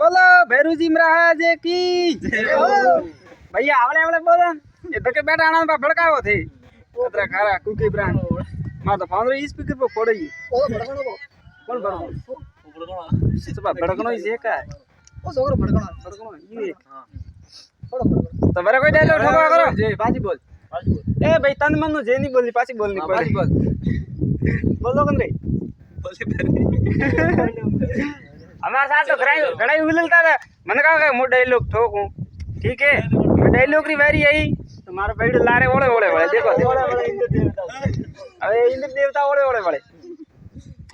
बोलो भैरू जी महाराज की भैया आवड़े आवड़े बोलो ये धक्के बैठा आना बा भड़कावो थे अतरा खारा कुके ब्रांड मां तो फांदरो ई स्पीकर पे फोड़ई ओ भड़कणो कोण भड़कणो सब भड़कणो ही से का ओ छोकरो भड़कणो ये हां थोड़ो भड़कणो तो बरे कोई डायलॉग ठोका करो जे पाछी बोल ए भाई तन मन नु जे नहीं बोलनी पाछी बोलनी पाछी बोल बोलो कन रे बोले हमारे साथ तो घड़ा ही मिलता था मैंने कहा मो डायलॉग ठोकूं ठीक है मैं डायलॉग री वारी आई तो मारो बैठ लारे ओड़े ओड़े वाले देखो अबे इंद्र देवता ओड़े ओड़े वाले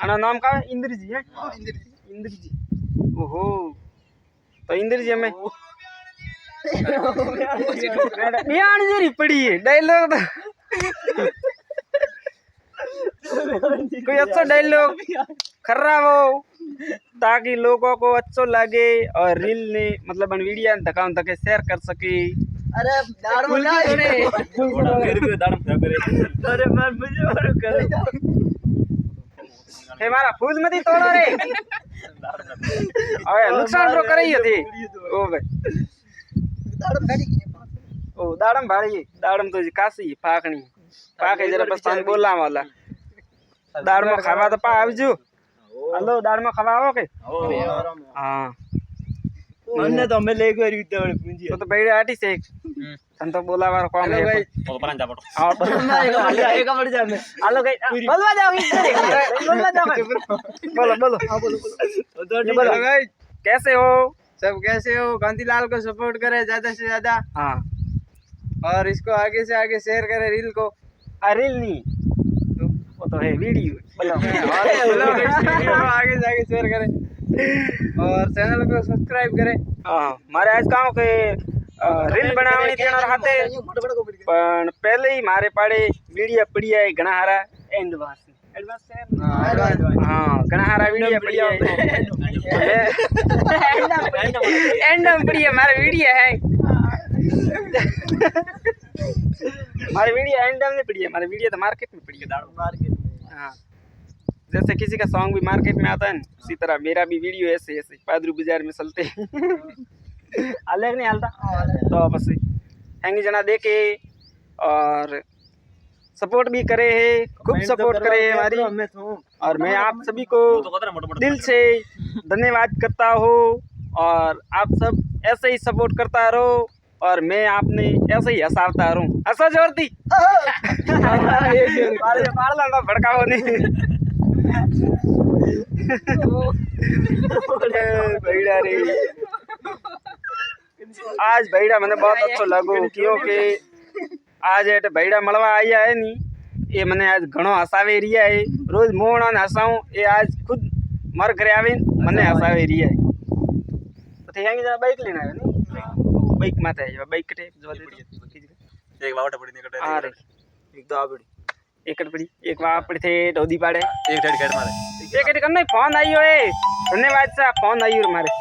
आना नाम का इंद्र जी है इंद्र जी ओहो तो इंद्र जी हमें बियान जी पड़ी है डायलॉग तो कोई अच्छा डायलॉग खर्रा वो ताकि लोगों को अच्छा लगे और रील ने मतलब वीडियो धकाम तक शेयर कर सके अरे दाड़ बोला रे दाड़ करे अरे मार मुझे और करे हे मारा फूल मत तोड़ो रे अबे नुकसान रो करई थी ओ भाई दाड़म गाड़ी ओ दाड़म भाड़ी दाड़म तो कासी पाकणी पाके जरा बस पान बोला वाला दाड़ में खावा तो पा आवजो हेलो दाड़ में खवाओ के हां मन्ने तो हमें ले गई उधर पूंजी तो बैठ आटी से तन तो बोला वाला काम है भाई तो परान जा बटो हां एक बढ़ जा हेलो गाइस बोलवा जाओ बोलवा जाओ बोलो बोलो हां बोलो बोलो भाई कैसे हो सब कैसे हो गांधीलाल को सपोर्ट करे ज्यादा से ज्यादा हां और इसको आगे से आगे शेयर करे रील को रील नहीं वो तो है वीडियो बोलो आगे से आगे शेयर करें और चैनल को सब्सक्राइब करें हां मारे आज काम के रील बनावनी तेना रहते पण पहले ही मारे पाड़े वीडियो पड़िया है घना हारा एडवांस हां घना हारा वीडियो पड़िया है एंडम पड़िया मारे वीडियो है हमारी वीडियो एंडम में पड़ी है हमारी वीडियो तो मार्केट में पड़ी है मार्केट में हाँ जैसे किसी का सॉन्ग भी मार्केट में आता है उसी तरह मेरा भी वीडियो ऐसे ऐसे पादरू बाजार में चलते अलग नहीं हालता तो बस हैंगी जना देखे और सपोर्ट भी करे है खूब सपोर्ट करे है हमारी और मैं आप सभी को दिल से धन्यवाद करता हूँ और आप सब ऐसे ही सपोर्ट करता रहो और मैं आपने ऐसे ही हंसाता रहूं हंसो जोरती भड़काओ नहीं भैया रे आज भैया मैंने बहुत अच्छा लगो क्योंकि आज एट भैया मलवा आया है नी ये मैंने आज घणो हसावे रिया है रोज मोहना ने हसाऊं ये आज खुद मर करे आवे मैंने हसावे रिया है तो थे हैंगे जरा बाइक लेना है नी बाइक माते है बाइक कटे जो दे एक वावटा पड़ी निकटे आ रे एक दो आ पड़ी एक पड़ी एक वा पड़ी थे डोदी पाड़े एक डेढ़ गेट मारे एक करने फोन आईयो है धन्यवाद सा फोन आईयो मारे